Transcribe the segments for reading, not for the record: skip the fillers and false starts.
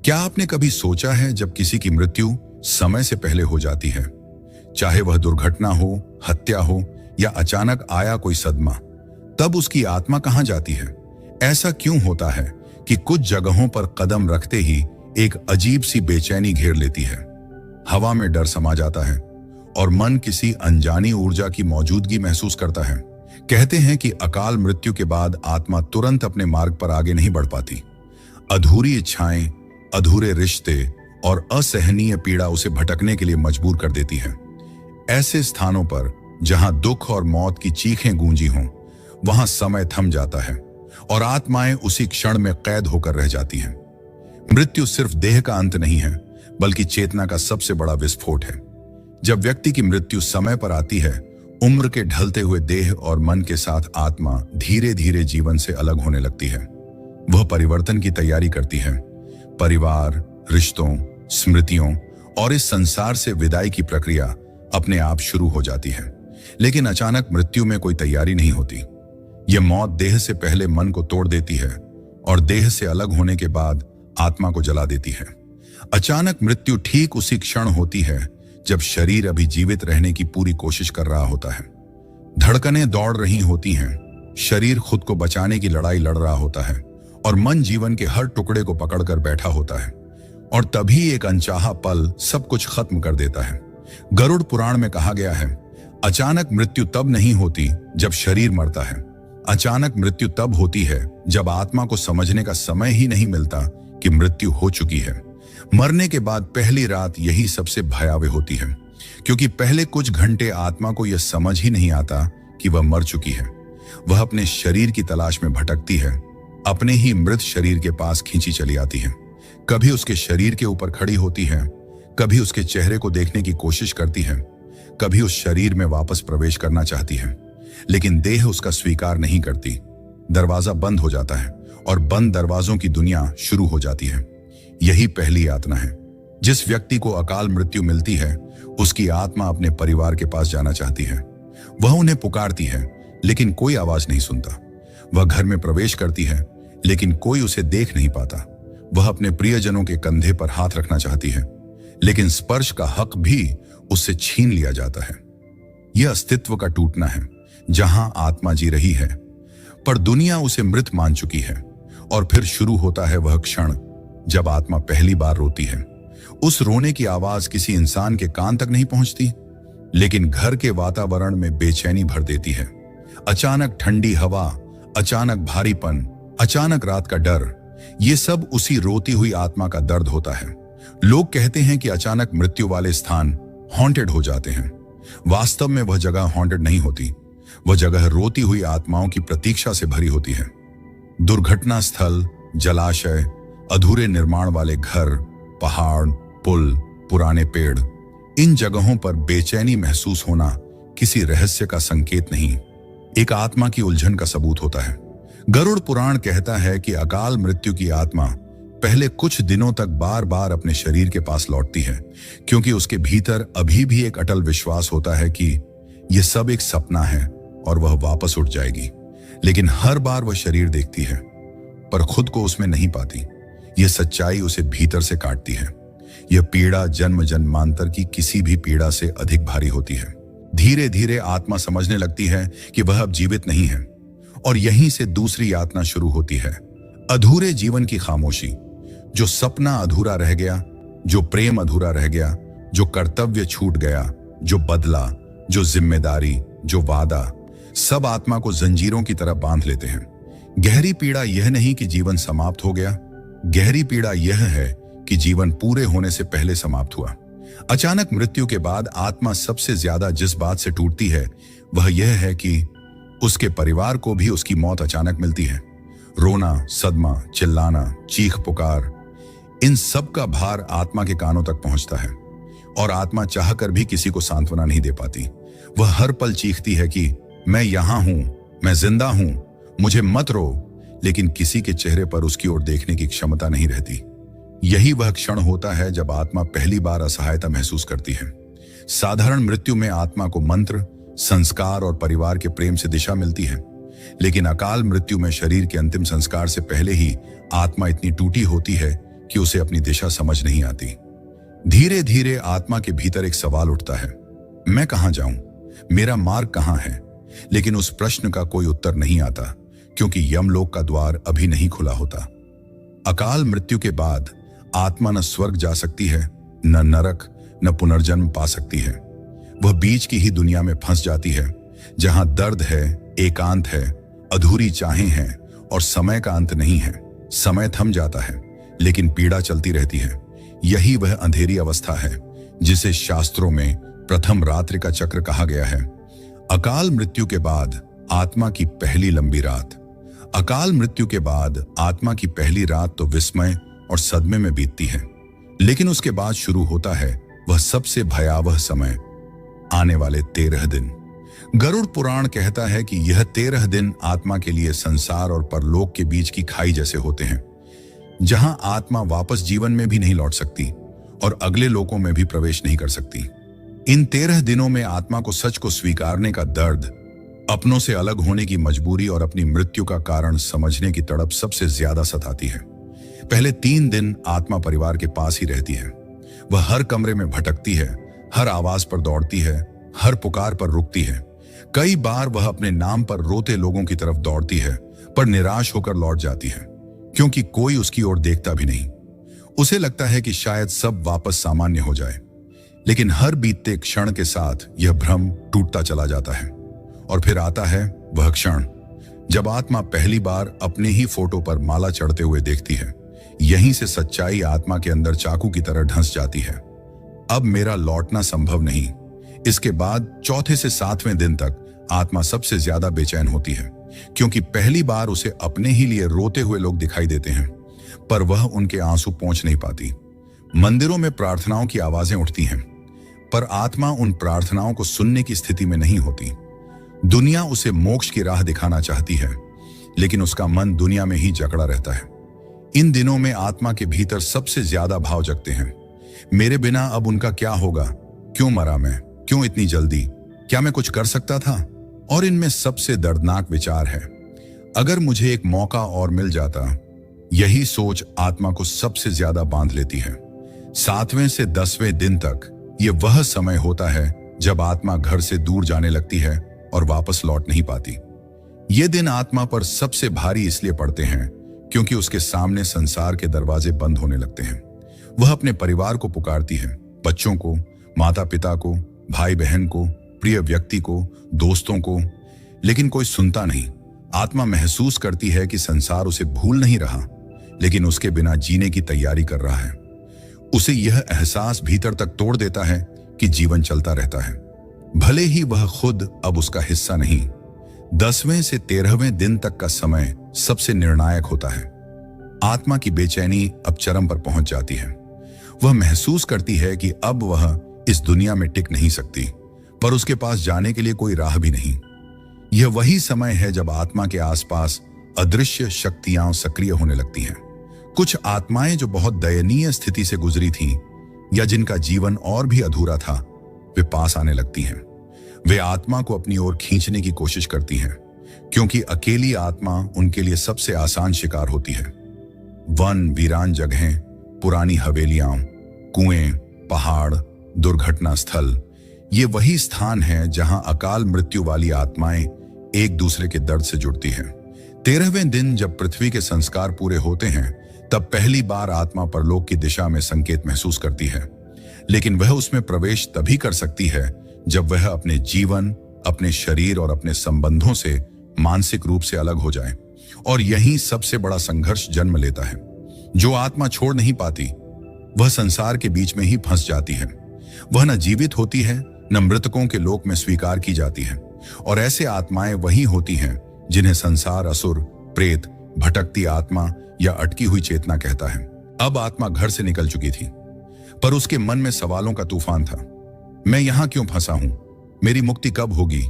क्या आपने कभी सोचा है जब किसी की मृत्यु समय से पहले हो जाती है, चाहे वह दुर्घटना हो, हत्या हो या अचानक आया कोई सदमा, तब उसकी आत्मा कहां जाती है? ऐसा क्यों होता है कि कुछ जगहों पर कदम रखते ही एक अजीब सी बेचैनी घेर लेती है, हवा में डर समा जाता है और मन किसी अनजानी ऊर्जा की मौजूदगी महसूस करता है। कहते हैं कि अकाल मृत्यु के बाद आत्मा तुरंत अपने मार्ग पर आगे नहीं बढ़ पाती। अधूरी इच्छाएं, अधूरे रिश्ते और असहनीय पीड़ा उसे भटकने के लिए मजबूर कर देती है। ऐसे स्थानों पर जहां दुख और मौत की चीखें गूंजी हों, वहां समय थम जाता है और आत्माएं उसी क्षण में कैद होकर रह जाती हैं। मृत्यु सिर्फ देह का अंत नहीं है, बल्कि चेतना का सबसे बड़ा विस्फोट है। जब व्यक्ति की मृत्यु समय पर आती है, उम्र के ढलते हुए देह और मन के साथ आत्मा धीरे धीरे जीवन से अलग होने लगती है। वह परिवर्तन की तैयारी करती है। परिवार, रिश्तों, स्मृतियों और इस संसार से विदाई की प्रक्रिया अपने आप शुरू हो जाती है। लेकिन अचानक मृत्यु में कोई तैयारी नहीं होती। यह मौत देह से पहले मन को तोड़ देती है और देह से अलग होने के बाद आत्मा को जला देती है। अचानक मृत्यु ठीक उसी क्षण होती है जब शरीर अभी जीवित रहने की पूरी कोशिश कर रहा होता है। धड़कनें दौड़ रही होती हैं, शरीर खुद को बचाने की लड़ाई लड़ रहा होता है और मन जीवन के हर टुकड़े को पकड़कर बैठा होता है। और तभी एक अनचाहा पल सब कुछ खत्म कर देता है। गरुड़ पुराण में कहा गया है, अचानक मृत्यु तब नहीं होती जब शरीर मरता है। अचानक मृत्यु तब होती है जब आत्मा को समझने का समय ही नहीं मिलता कि मृत्यु हो चुकी है। मरने के बाद पहली रात यही सबसे भयावह होती है, क्योंकि पहले कुछ घंटे आत्मा को यह समझ ही नहीं आता कि वह मर चुकी है। वह अपने शरीर की तलाश में भटकती है, अपने ही मृत शरीर के पास खींची चली आती है। कभी उसके शरीर के ऊपर खड़ी होती है, कभी उसके चेहरे को देखने की कोशिश करती है, कभी उस शरीर में वापस प्रवेश करना चाहती है, लेकिन देह उसका स्वीकार नहीं करती। दरवाजा बंद हो जाता है और बंद दरवाजों की दुनिया शुरू हो जाती है। यही पहली यातना है। जिस व्यक्ति को अकाल मृत्यु मिलती है, उसकी आत्मा अपने परिवार के पास जाना चाहती है। वह उन्हें पुकारती है, लेकिन कोई आवाज नहीं सुनता। वह घर में प्रवेश करती है, लेकिन कोई उसे देख नहीं पाता। वह अपने प्रियजनों के कंधे पर हाथ रखना चाहती है, लेकिन स्पर्श का हक भी उससे छीन लिया जाता है। यह अस्तित्व का टूटना है, जहां आत्मा जी रही है पर दुनिया उसे मृत मान चुकी है। और फिर शुरू होता है वह क्षण जब आत्मा पहली बार रोती है। उस रोने की आवाज किसी इंसान के कान तक नहीं पहुंचती, लेकिन घर के वातावरण में बेचैनी भर देती है। अचानक ठंडी हवा, अचानक भारीपन, अचानक रात का डर, ये सब उसी रोती हुई आत्मा का दर्द होता है। लोग कहते हैं कि अचानक मृत्यु वाले स्थान हॉन्टेड हो जाते हैं। वास्तव में वह जगह हॉन्टेड नहीं होती। वह जगह रोती हुई आत्माओं की प्रतीक्षा से भरी होती है। दुर्घटना स्थल, जलाशय, अधूरे निर्माण वाले घर, पहाड़, पुल, पुराने पेड़, इन जगहों पर बेचैनी महसूस होना किसी रहस्य का संकेत नहीं, एक आत्मा की उलझन का सबूत होता है। गरुड़ पुराण कहता है कि अकाल मृत्यु की आत्मा पहले कुछ दिनों तक बार बार अपने शरीर के पास लौटती है, क्योंकि उसके भीतर अभी भी एक अटल विश्वास होता है कि यह सब एक सपना है और वह वापस उठ जाएगी। लेकिन हर बार वह शरीर देखती है, पर खुद को उसमें नहीं पाती। यह सच्चाई उसे भीतर से काटती है। यह पीड़ा जन्म जन्मांतर की किसी भी पीड़ा से अधिक भारी होती है। धीरे धीरे आत्मा समझने लगती है कि वह अब जीवित नहीं है, और यहीं से दूसरी यातना शुरू होती है। अधूरे जीवन की खामोशी, जो सपना अधूरा रह गया, जो प्रेम अधूरा रह गया, जो कर्तव्य छूट गया, जो बदला, जो जिम्मेदारी, जो वादा, सब आत्मा को जंजीरों की तरह बांध लेते हैं। गहरी पीड़ा यह नहीं कि जीवन समाप्त हो गया, गहरी पीड़ा यह है कि जीवन पूरे होने से पहले समाप्त हुआ। अचानक मृत्यु के बाद आत्मा सबसे ज्यादा जिस बात से टूटती है, वह यह है कि उसके परिवार को भी उसकी मौत अचानक मिलती है। रोना, सदमा, चिल्लाना, चीख पुकार, इन सब का भार आत्मा के कानों तक पहुंचता है, और आत्मा चाहकर भी किसी को सांत्वना नहीं दे पाती। वह हर पल चीखती है कि मैं यहां हूं, मैं जिंदा हूं, मुझे मत रो, लेकिन किसी के चेहरे पर उसकी ओर देखने की क्षमता नहीं रहती। यही वह क्षण होता है जब आत्मा पहली बार असहायता महसूस करती है। साधारण मृत्यु में आत्मा को मंत्र, संस्कार और परिवार के प्रेम से दिशा मिलती है, लेकिन अकाल मृत्यु में शरीर के अंतिम संस्कार से पहले ही आत्मा इतनी टूटी होती है कि उसे अपनी दिशा समझ नहीं आती। धीरे धीरे आत्मा के भीतर एक सवाल उठता है, मैं कहां जाऊं, मेरा मार्ग कहां है। लेकिन उस प्रश्न का कोई उत्तर नहीं आता, क्योंकि यमलोक का द्वार अभी नहीं खुला होता। अकाल मृत्यु के बाद आत्मा न स्वर्ग जा सकती है, न नरक, न पुनर्जन्म पा सकती है। वह बीच की ही दुनिया में फंस जाती है, जहां दर्द है, एकांत है, अधूरी चाहें हैं और समय का अंत नहीं है। समय थम जाता है, लेकिन पीड़ा चलती रहती है। यही वह अंधेरी अवस्था है जिसे शास्त्रों में प्रथम रात्रि का चक्र कहा गया है। अकाल मृत्यु के बाद आत्मा की पहली लंबी रात। अकाल मृत्यु के बाद आत्मा की पहली रात तो विस्मय और सदमे में बीतती है, लेकिन उसके बाद शुरू होता है वह सबसे भयावह समय, आने वाले 13 दिन। गरुड़ पुराण कहता है कि यह 13 दिन आत्मा के लिए संसार और परलोक के बीच की खाई जैसे होते हैं, जहां आत्मा वापस जीवन में भी नहीं लौट सकती और अगले लोकों में भी प्रवेश नहीं कर सकती। इन 13 दिनों में आत्मा को सच को स्वीकारने का दर्द, अपनों से अलग होने की मजबूरी और अपनी मृत्यु का कारण समझने की तड़प सबसे ज्यादा सताती है। पहले 3 दिन आत्मा परिवार के पास ही रहती है। वह हर कमरे में भटकती है, हर आवाज पर दौड़ती है, हर पुकार पर रुकती है। कई बार वह अपने नाम पर रोते लोगों की तरफ दौड़ती है, पर निराश होकर लौट जाती है, क्योंकि कोई उसकी ओर देखता भी नहीं। उसे लगता है कि शायद सब वापस सामान्य हो जाए, लेकिन हर बीतते क्षण के साथ यह भ्रम टूटता चला जाता है। और फिर आता है वह क्षण जब आत्मा पहली बार अपने ही फोटो पर माला चढ़ते हुए देखती है। यहीं से सच्चाई आत्मा के अंदर चाकू की तरह ढंस जाती है। अब मेरा लौटना संभव नहीं। इसके बाद चौथे से 7वें दिन तक आत्मा सबसे ज्यादा बेचैन होती है, क्योंकि पहली बार उसे अपने ही लिए रोते हुए लोग दिखाई देते हैं, पर वह उनके आंसू पहुंच नहीं पाती। मंदिरों में प्रार्थनाओं की आवाजें उठती हैं, पर आत्मा उन प्रार्थनाओं को सुनने की स्थिति में नहीं होती। दुनिया उसे मोक्ष की राह दिखाना चाहती है, लेकिन उसका मन दुनिया में ही जकड़ा रहता है। इन दिनों में आत्मा के भीतर सबसे ज्यादा भाव जगते हैं, मेरे बिना अब उनका क्या होगा, क्यों मरा मैं, क्यों इतनी जल्दी, क्या मैं कुछ कर सकता था। और इनमें सबसे दर्दनाक विचार है, अगर मुझे एक मौका और मिल जाता। यही सोच आत्मा को सबसे ज्यादा बांध लेती है। 7वें से 10वें दिन तक ये वह समय होता है जब आत्मा घर से दूर जाने लगती है और वापस लौट नहीं पाती। ये दिन आत्मा पर सबसे भारी इसलिए पड़ते हैं क्योंकि उसके सामने संसार के दरवाजे बंद होने लगते हैं। वह अपने परिवार को पुकारती है, बच्चों को, माता पिता को, भाई बहन को, प्रिय व्यक्ति को, दोस्तों को, लेकिन कोई सुनता नहीं। आत्मा महसूस करती है कि संसार उसे भूल नहीं रहा, लेकिन उसके बिना जीने की तैयारी कर रहा है। उसे यह एहसास भीतर तक तोड़ देता है कि जीवन चलता रहता है, भले ही वह खुद अब उसका हिस्सा नहीं। 10वें से 13वें दिन तक का समय सबसे निर्णायक होता है। आत्मा की बेचैनी अब चरम पर पहुंच जाती है। वह महसूस करती है कि अब वह इस दुनिया में टिक नहीं सकती, पर उसके पास जाने के लिए कोई राह भी नहीं। यह वही समय है जब आत्मा के आसपास अदृश्य शक्तियां सक्रिय होने लगती हैं। कुछ आत्माएं जो बहुत दयनीय स्थिति से गुजरी थीं या जिनका जीवन और भी अधूरा था, वे पास आने लगती हैं। वे आत्मा को अपनी ओर खींचने की कोशिश करती हैं, क्योंकि अकेली आत्मा उनके लिए सबसे आसान शिकार होती है। वन, वीरान जगहें, पुरानी हवेलियां, कुएं, पहाड़, दुर्घटना स्थल, ये वही स्थान है जहां अकाल मृत्यु वाली आत्माएं एक दूसरे के दर्द से जुड़ती हैं। 13वें दिन जब पृथ्वी के संस्कार पूरे होते हैं, तब पहली बार आत्मा परलोक की दिशा में संकेत महसूस करती है, लेकिन वह उसमें प्रवेश तभी कर सकती है जब वह अपने जीवन, अपने शरीर और अपने संबंधों से मानसिक रूप से अलग हो जाए। और यही सबसे बड़ा संघर्ष जन्म लेता है। जो आत्मा छोड़ नहीं पाती, वह संसार के बीच में ही फंस जाती है। वह न जीवित होती है, न मृतकों के लोक में स्वीकार की जाती है। और ऐसे आत्माएं वही होती हैं जिन्हें संसार असुर, प्रेत, भटकती आत्मा या अटकी हुई चेतना कहता है। अब आत्मा घर से निकल चुकी थी, पर उसके मन में सवालों का तूफान था। मैं यहां क्यों फंसा हूं? मेरी मुक्ति कब होगी?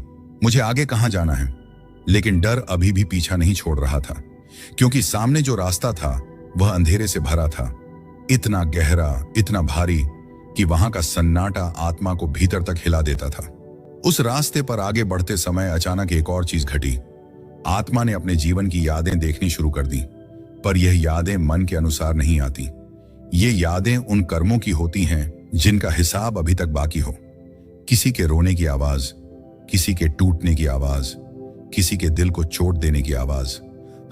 मुझे आगे कहां जाना है? लेकिन डर अभी भी पीछा नहीं छोड़ रहा था, क्योंकि सामने जो रास्ता था वह अंधेरे से भरा था, इतना गहरा, इतना भारी कि वहां का सन्नाटा आत्मा को भीतर तक हिला देता था। उस रास्ते पर आगे बढ़ते समय अचानक एक और चीज घटी। आत्मा ने अपने जीवन की यादें देखनी शुरू कर दी, पर यह यादें मन के अनुसार नहीं आती। ये यादें उन कर्मों की होती हैं जिनका हिसाब अभी तक बाकी हो। किसी के रोने की आवाज, किसी के टूटने की आवाज, किसी के दिल को चोट देने की आवाज।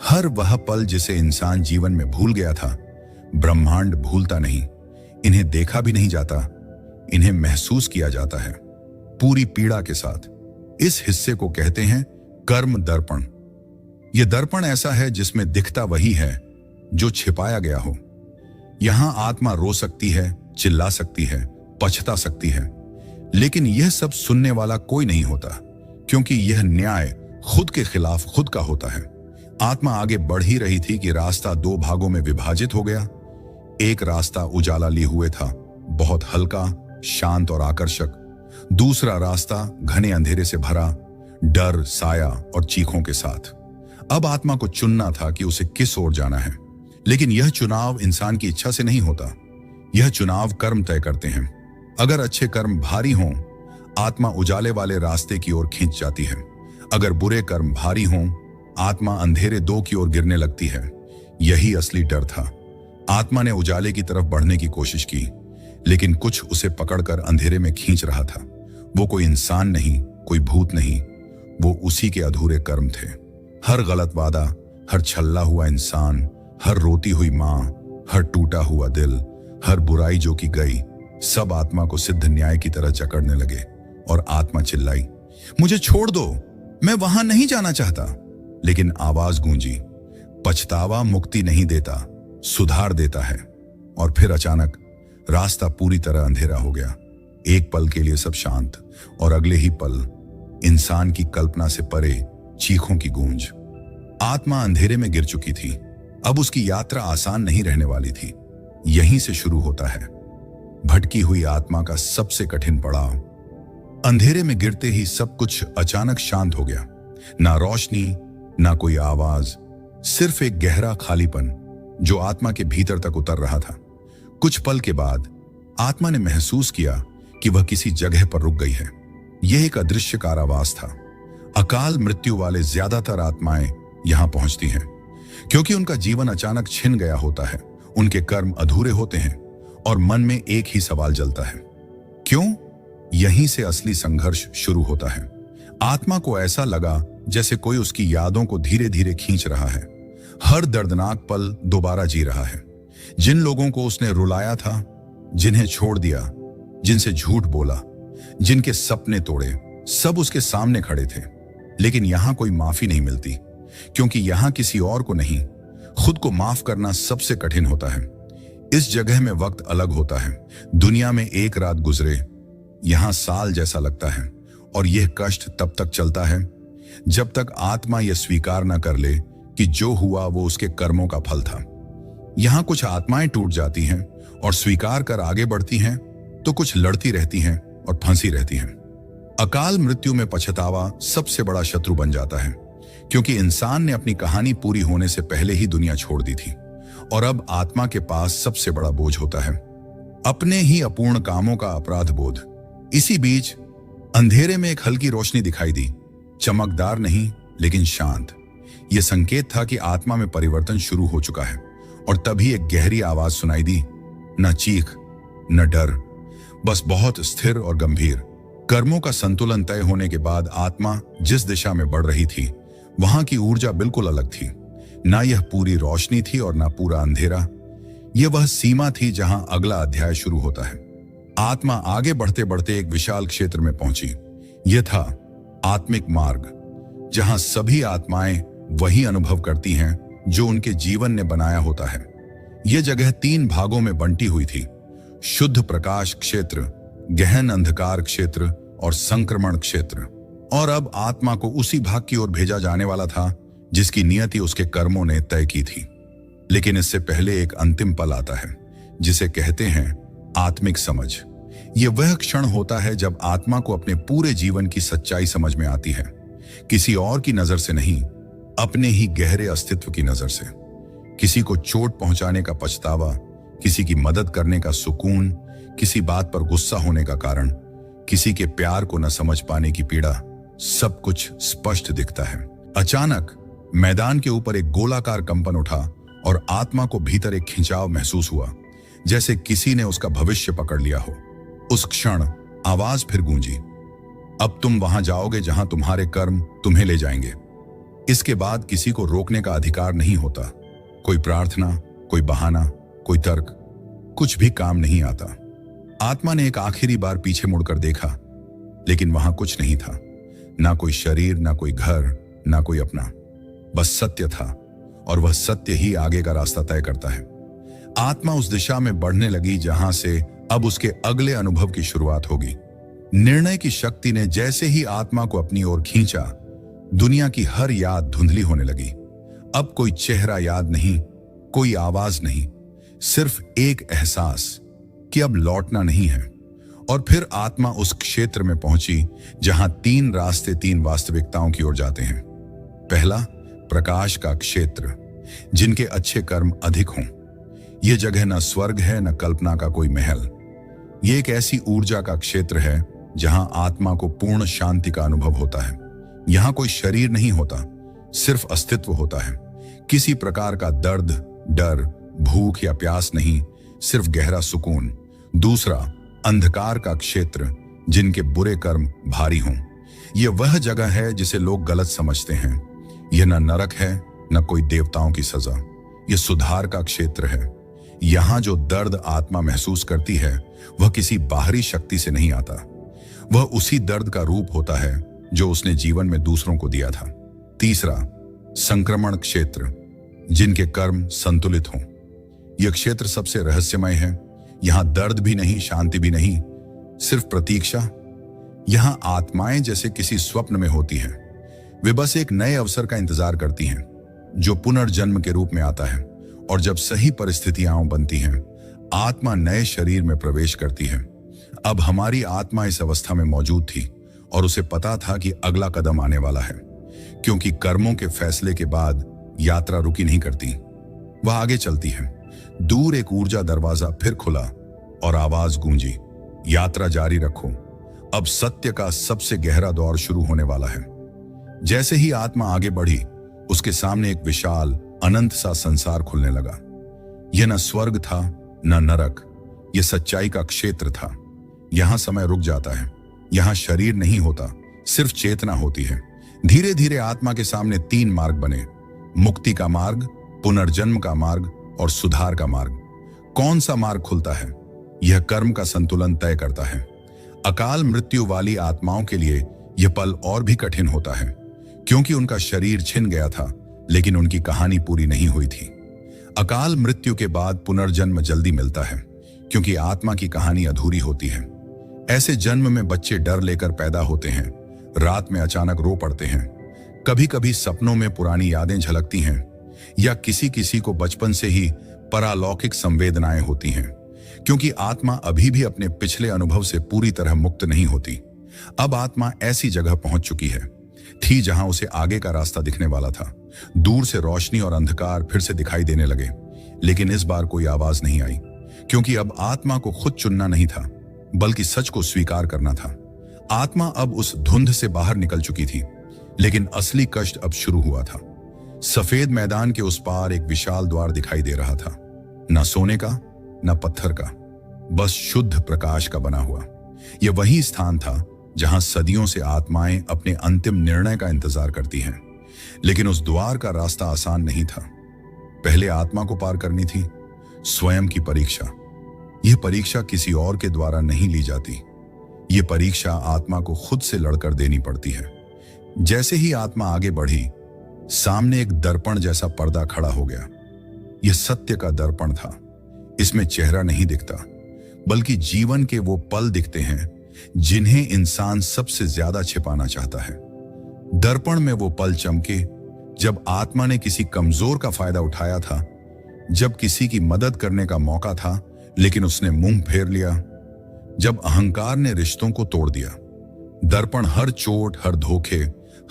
हर वह पल जिसे इंसान जीवन में भूल गया था, ब्रह्मांड भूलता नहीं। इन्हें देखा भी नहीं जाता, इन्हें महसूस किया जाता है, पूरी पीड़ा के साथ। इस हिस्से को कहते हैं कर्म दर्पण। यह दर्पण ऐसा है जिसमें दिखता वही है जो छिपाया गया हो। यहां आत्मा रो सकती है, चिल्ला सकती है, पछता सकती है, लेकिन यह सब सुनने वाला कोई नहीं होता, क्योंकि यह न्याय खुद के खिलाफ खुद का होता है। आत्मा आगे बढ़ ही रही थी कि रास्ता दो भागों में विभाजित हो गया। एक रास्ता उजाला लिए हुए था, बहुत हल्का, शांत और आकर्षक। दूसरा रास्ता घने अंधेरे से भरा, डर, साया और चीखों के साथ। अब आत्मा को चुनना था कि उसे किस ओर जाना है। लेकिन यह चुनाव इंसान की इच्छा से नहीं होता, यह चुनाव कर्म तय करते हैं। अगर अच्छे कर्म भारी हों, आत्मा उजाले वाले रास्ते की ओर खींच जाती है। अगर बुरे कर्म भारी हों, आत्मा अंधेरे दो की ओर गिरने लगती है। यही असली डर था। आत्मा ने उजाले की तरफ बढ़ने की कोशिश की, लेकिन कुछ उसे पकड़कर अंधेरे में खींच रहा था। वो कोई इंसान नहीं, कोई भूत नहीं, वो उसी के अधूरे कर्म थे। हर गलत वादा, हर छल्ला हुआ इंसान, हर रोती हुई मां, हर टूटा हुआ दिल, हर बुराई जो की गई, सब आत्मा को सिद्ध न्याय की तरह जकड़ने लगे। और आत्मा चिल्लाई, मुझे छोड़ दो, मैं वहां नहीं जाना चाहता। लेकिन आवाज गूंजी, पछतावा मुक्ति नहीं देता, सुधार देता है। और फिर अचानक रास्ता पूरी तरह अंधेरा हो गया। एक पल के लिए सब शांत, और अगले ही पल इंसान की कल्पना से परे चीखों की गूंज। आत्मा अंधेरे में गिर चुकी थी। अब उसकी यात्रा आसान नहीं रहने वाली थी। यहीं से शुरू होता है भटकी हुई आत्मा का सबसे कठिन पड़ाव। अंधेरे में गिरते ही सब कुछ अचानक शांत हो गया। ना रोशनी, ना कोई आवाज, सिर्फ एक गहरा खालीपन जो आत्मा के भीतर तक उतर रहा था। कुछ पल के बाद आत्मा ने महसूस किया कि वह किसी जगह पर रुक गई है। यह एक अदृश्य कारावास था। अकाल मृत्यु वाले ज्यादातर आत्माएं यहां पहुंचती हैं, क्योंकि उनका जीवन अचानक छिन गया होता है, उनके कर्म अधूरे होते हैं और मन में एक ही सवाल जलता है, क्यों? यहीं से असली संघर्ष शुरू होता है। आत्मा को ऐसा लगा जैसे कोई उसकी यादों को धीरे धीरे खींच रहा है। हर दर्दनाक पल दोबारा जी रहा है। जिन लोगों को उसने रुलाया था, जिन्हें छोड़ दिया, जिनसे झूठ बोला, जिनके सपने तोड़े, सब उसके सामने खड़े थे। लेकिन यहां कोई माफी नहीं मिलती, क्योंकि यहां किसी और को नहीं, खुद को माफ करना सबसे कठिन होता है। इस जगह में वक्त अलग होता है। दुनिया में एक रात गुजरे, यहां साल जैसा लगता है। और यह कष्ट तब तक चलता है जब तक आत्मा यह स्वीकार न कर ले कि जो हुआ वो उसके कर्मों का फल था। यहां कुछ आत्माएं टूट जाती हैं और स्वीकार कर आगे बढ़ती हैं, तो कुछ लड़ती रहती हैं और फंसी रहती हैं। अकाल मृत्यु में पछतावा सबसे बड़ा शत्रु बन जाता है, क्योंकि इंसान ने अपनी कहानी पूरी होने से पहले ही दुनिया छोड़ दी थी। और अब आत्मा के पास सबसे बड़ा बोझ होता है अपने ही अपूर्ण कामों का अपराध बोध। इसी बीच अंधेरे में एक हल्की रोशनी दिखाई दी, चमकदार नहीं लेकिन शांत। यह संकेत था कि आत्मा में परिवर्तन शुरू हो चुका है। और तभी एक गहरी आवाज सुनाई दी, न चीख न डर, बस बहुत स्थिर और गंभीर। कर्मों का संतुलन तय होने के बाद आत्मा जिस दिशा में बढ़ रही थी, वहां की ऊर्जा बिल्कुल अलग थी। ना यह पूरी रोशनी थी और ना पूरा अंधेरा। यह वह सीमा थी जहां अगला अध्याय शुरू होता है। आत्मा आगे बढ़ते बढ़ते एक विशाल क्षेत्र में पहुंची। यह था आत्मिक मार्ग, जहां सभी आत्माएं वही अनुभव करती हैं जो उनके जीवन ने बनाया होता है। यह जगह 3 भागों में बंटी हुई थी, शुद्ध प्रकाश क्षेत्र, गहन अंधकार क्षेत्र और संक्रमण क्षेत्र। और अब आत्मा को उसी भाग की ओर भेजा जाने वाला था जिसकी नियति उसके कर्मों ने तय की थी। लेकिन इससे पहले एक अंतिम पल आता है, जिसे कहते हैं आत्मिक समझ। यह वह क्षण होता है जब आत्मा को अपने पूरे जीवन की सच्चाई समझ में आती है, किसी और की नजर से नहीं, अपने ही गहरे अस्तित्व की नजर से। किसी को चोट पहुंचाने का पछतावा, किसी की मदद करने का सुकून, किसी बात पर गुस्सा होने का कारण, किसी के प्यार को न समझ पाने की पीड़ा, सब कुछ स्पष्ट दिखता है। अचानक मैदान के ऊपर एक गोलाकार कंपन उठा और आत्मा को भीतर एक खिंचाव महसूस हुआ, जैसे किसी ने उसका भविष्य पकड़ लिया हो। उस क्षण आवाज फिर गूंजी, अब तुम वहां जाओगे जहां तुम्हारे कर्म तुम्हें ले जाएंगे। इसके बाद किसी को रोकने का अधिकार नहीं होता। कोई प्रार्थना, कोई बहाना, कोई तर्क, कुछ भी काम नहीं आता। आत्मा ने एक आखिरी बार पीछे मुड़कर देखा, लेकिन वहां कुछ नहीं था। ना कोई शरीर, ना कोई घर, ना कोई अपना। बस सत्य था, और वह सत्य ही आगे का रास्ता तय करता है। आत्मा उस दिशा में बढ़ने लगी जहां से अब उसके अगले अनुभव की शुरुआत होगी। निर्णय की शक्ति ने जैसे ही आत्मा को अपनी ओर खींचा, दुनिया की हर याद धुंधली होने लगी। अब कोई चेहरा याद नहीं, कोई आवाज नहीं, सिर्फ एक एहसास कि अब लौटना नहीं है। और फिर आत्मा उस क्षेत्र में पहुंची जहां 3 रास्ते 3 वास्तविकताओं की ओर जाते हैं। पहला, प्रकाश का क्षेत्र, जिनके अच्छे कर्म अधिक हों। यह जगह न स्वर्ग है, न कल्पना का कोई महल। यह एक ऐसी ऊर्जा का क्षेत्र है जहां आत्मा को पूर्ण शांति का अनुभव होता है। यहां कोई शरीर नहीं होता, सिर्फ अस्तित्व होता है। किसी प्रकार का दर्द, डर, भूख या प्यास नहीं, सिर्फ गहरा सुकून। दूसरा, अंधकार का क्षेत्र, जिनके बुरे कर्म भारी हों। यह वह जगह है जिसे लोग गलत समझते हैं। यह न नरक है, न कोई देवताओं की सजा। यह सुधार का क्षेत्र है। यहां जो दर्द आत्मा महसूस करती है, वह किसी बाहरी शक्ति से नहीं आता। वह उसी दर्द का रूप होता है जो उसने जीवन में दूसरों को दिया था। तीसरा, संक्रमण क्षेत्र, जिनके कर्म संतुलित हों। यह क्षेत्र सबसे रहस्यमय है। यहां दर्द भी नहीं, शांति भी नहीं, सिर्फ प्रतीक्षा। यहां आत्माएं जैसे किसी स्वप्न में होती हैं। वे बस एक नए अवसर का इंतजार करती हैं, जो पुनर्जन्म के रूप में आता है। और जब सही परिस्थितियां बनती हैं, आत्मा नए शरीर में प्रवेश करती है। अब हमारी आत्मा इस अवस्था में मौजूद थी, और उसे पता था कि अगला कदम आने वाला है। क्योंकि कर्मों के फैसले के बाद यात्रा रुकी नहीं करती, वह आगे चलती है। दूर एक ऊर्जा दरवाजा फिर खुला और आवाज गूंजी, यात्रा जारी रखो, अब सत्य का सबसे गहरा दौर शुरू होने वाला है। जैसे ही आत्मा आगे बढ़ी, उसके सामने एक विशाल अनंत सा संसार खुलने लगा। यह न स्वर्ग था, न नरक, यह सच्चाई का क्षेत्र था। यहां समय रुक जाता है, यहां शरीर नहीं होता, सिर्फ चेतना होती है। धीरे धीरे आत्मा के सामने 3 मार्ग बने, मुक्ति का मार्ग, पुनर्जन्म का मार्ग और सुधार का मार्ग। कौन सा मार्ग खुलता है, यह कर्म का संतुलन तय करता है। अकाल मृत्यु वाली आत्माओं के लिए यह पल और भी कठिन होता है, क्योंकि उनका शरीर छिन गया था, लेकिन उनकी कहानी पूरी नहीं हुई थी। अकाल मृत्यु के बाद पुनर्जन्म जल्दी मिलता है, क्योंकि आत्मा की कहानी अधूरी होती है। ऐसे जन्म में बच्चे डर लेकर पैदा होते हैं, रात में अचानक रो पड़ते हैं, कभी कभी सपनों में पुरानी यादें झलकती हैं, या किसी किसी को बचपन से ही परालौकिक संवेदनाएं होती हैं, क्योंकि आत्मा अभी भी अपने पिछले अनुभव से पूरी तरह मुक्त नहीं होती। अब आत्मा ऐसी जगह पहुंच चुकी थी जहां उसे आगे का रास्ता दिखने वाला था। दूर से रोशनी और अंधकार फिर से दिखाई देने लगे, लेकिन इस बार कोई आवाज नहीं आई, क्योंकि अब आत्मा को खुद चुनना नहीं था, बल्कि सच को स्वीकार करना था। आत्मा अब उस धुंध से बाहर निकल चुकी थी, लेकिन असली कष्ट अब शुरू हुआ था। सफेद मैदान के उस पार एक विशाल द्वार दिखाई दे रहा था, न सोने का, न पत्थर का, बस शुद्ध प्रकाश का बना हुआ। यह वही स्थान था जहां सदियों से आत्माएं अपने अंतिम निर्णय का इंतजार करती हैं। लेकिन उस द्वार का रास्ता आसान नहीं था। पहले आत्मा को पार करनी थी स्वयं की परीक्षा। यह परीक्षा किसी और के द्वारा नहीं ली जाती। यह परीक्षा आत्मा को खुद से लड़कर देनी पड़ती है। जैसे ही आत्मा आगे बढ़ी, सामने एक दर्पण जैसा पर्दा खड़ा हो गया। यह सत्य का दर्पण था। इसमें चेहरा नहीं दिखता, बल्कि जीवन के वो पल दिखते हैं जिन्हें इंसान सबसे ज्यादा छिपाना चाहता है। दर्पण में वो पल चमके जब आत्मा ने किसी कमजोर का फायदा उठाया था, जब किसी की मदद करने का मौका था लेकिन उसने मुंह फेर लिया, जब अहंकार ने रिश्तों को तोड़ दिया। दर्पण हर चोट, हर धोखे,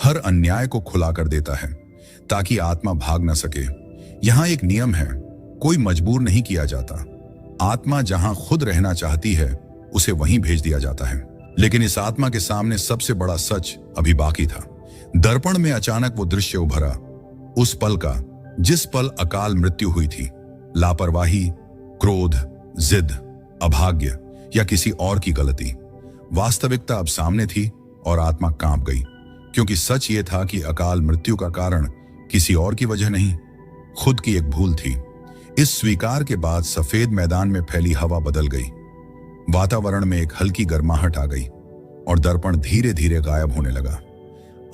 हर अन्याय को खुला कर देता है ताकि आत्मा भाग न सके। यहां एक नियम है, कोई मजबूर नहीं किया जाता। आत्मा जहां खुद रहना चाहती है, उसे वहीं भेज दिया जाता है। लेकिन इस आत्मा के सामने सबसे बड़ा सच अभी बाकी था। दर्पण में अचानक वो दृश्य उभरा, उस पल का जिस पल अकाल मृत्यु हुई थी। लापरवाही, क्रोध, जिद, अभाग्य या किसी और की गलती। वास्तविकता अब सामने थी और आत्मा कांप गई, क्योंकि सच ये था कि अकाल मृत्यु का कारण किसी और की वजह नहीं, खुद की एक भूल थी। इस स्वीकार के बाद सफेद मैदान में फैली हवा बदल गई, वातावरण में एक हल्की गर्माहट आ गई और दर्पण धीरे धीरे गायब होने लगा।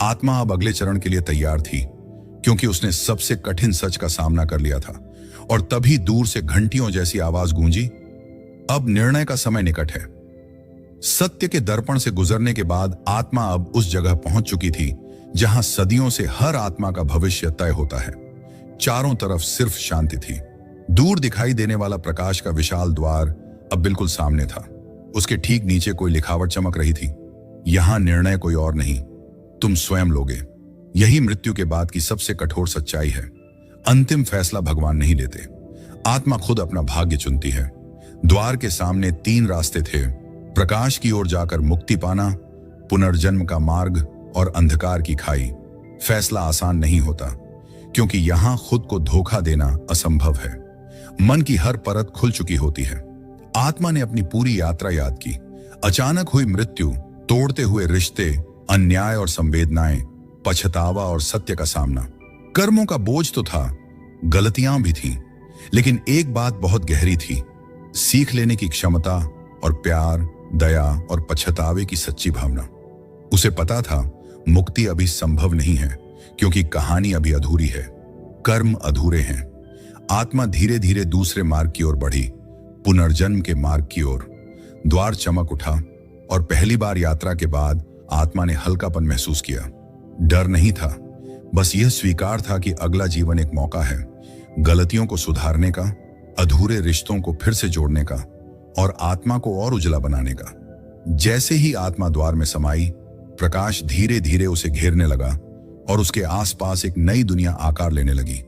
आत्मा अब अगले चरण के लिए तैयार थी, क्योंकि उसने सबसे कठिन सच का सामना कर लिया था। और तभी दूर से घंटियों जैसी आवाज गूंजी, अब निर्णय का समय निकट है। सत्य के दर्पण से गुजरने के बाद आत्मा अब उस जगह पहुंच चुकी थी जहां सदियों से हर आत्मा का भविष्य तय होता है। चारों तरफ सिर्फ शांति थी। दूर दिखाई देने वाला प्रकाश का विशाल द्वार अब बिल्कुल सामने था। उसके ठीक नीचे कोई लिखावट चमक रही थी, यहां निर्णय कोई और नहीं, तुम स्वयं लोगे। यही मृत्यु के बाद की सबसे कठोर सच्चाई है। अंतिम फैसला भगवान नहीं लेते, आत्मा खुद अपना भाग्य चुनती है। द्वार के सामने 3 रास्ते थे, प्रकाश की ओर जाकर मुक्ति पाना, पुनर्जन्म का मार्ग और अंधकार की खाई। फैसला आसान नहीं होता, क्योंकि यहां खुद को धोखा देना असंभव है। मन की हर परत खुल चुकी होती है। आत्मा ने अपनी पूरी यात्रा याद की। अचानक हुई मृत्यु, तोड़ते हुए रिश्ते, अन्याय और संवेदनाएं, पछतावा और सत्य का सामना। कर्मों का बोझ तो था, गलतियां भी थीं, लेकिन एक बात बहुत गहरी थी, सीख लेने की क्षमता और प्यार, दया और पछतावे की सच्ची भावना। उसे पता था मुक्ति अभी संभव नहीं है, क्योंकि कहानी अभी अधूरी है, कर्म अधूरे हैं। आत्मा धीरे धीरे दूसरे मार्ग की ओर बढ़ी, पुनर्जन्म के मार्ग की ओर। द्वार चमक उठा और पहली बार यात्रा के बाद आत्मा ने हल्कापन महसूस किया। डर नहीं था, बस यह स्वीकार था कि अगला जीवन एक मौका है, गलतियों को सुधारने का, अधूरे रिश्तों को फिर से जोड़ने का और आत्मा को और उजला बनाने का। जैसे ही आत्मा द्वार में समाई, प्रकाश धीरे धीरे उसे घेरने लगा और उसके आसपास एक नई दुनिया आकार लेने लगी।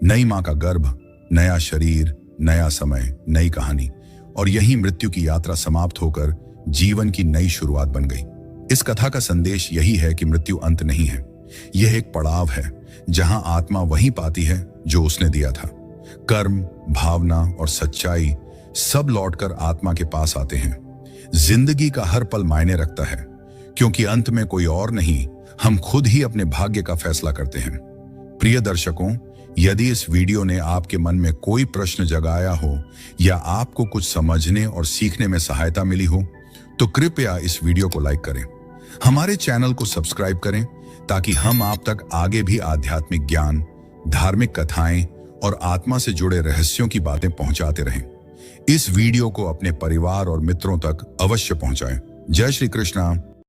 नई मां का गर्भ, नया शरीर, नया समय, नई कहानी। और यही मृत्यु की यात्रा समाप्त होकर जीवन की नई शुरुआत बन गई। इस कथा का संदेश यही है कि मृत्यु अंत नहीं है, यह एक पड़ाव है जहां आत्मा वही पाती है जो उसने दिया था। कर्म, भावना और सच्चाई सब लौटकर आत्मा के पास आते हैं। जिंदगी का हर पल मायने रखता है, क्योंकि अंत में कोई और नहीं, हम खुद ही अपने भाग्य का फैसला करते हैं। प्रिय दर्शकों, यदि इस वीडियो ने आपके मन में कोई प्रश्न जगाया हो या आपको कुछ समझने और सीखने में सहायता मिली हो, तो कृपया इस वीडियो को लाइक करें। हमारे चैनल को सब्सक्राइब करें, ताकि हम आप तक आगे भी आध्यात्मिक ज्ञान, धार्मिक कथाएं और आत्मा से जुड़े रहस्यों की बातें पहुंचाते रहें। इस वीडियो को अपने परिवार और मित्रों तक अवश्य पहुंचाएं। जय श्री कृष्णा।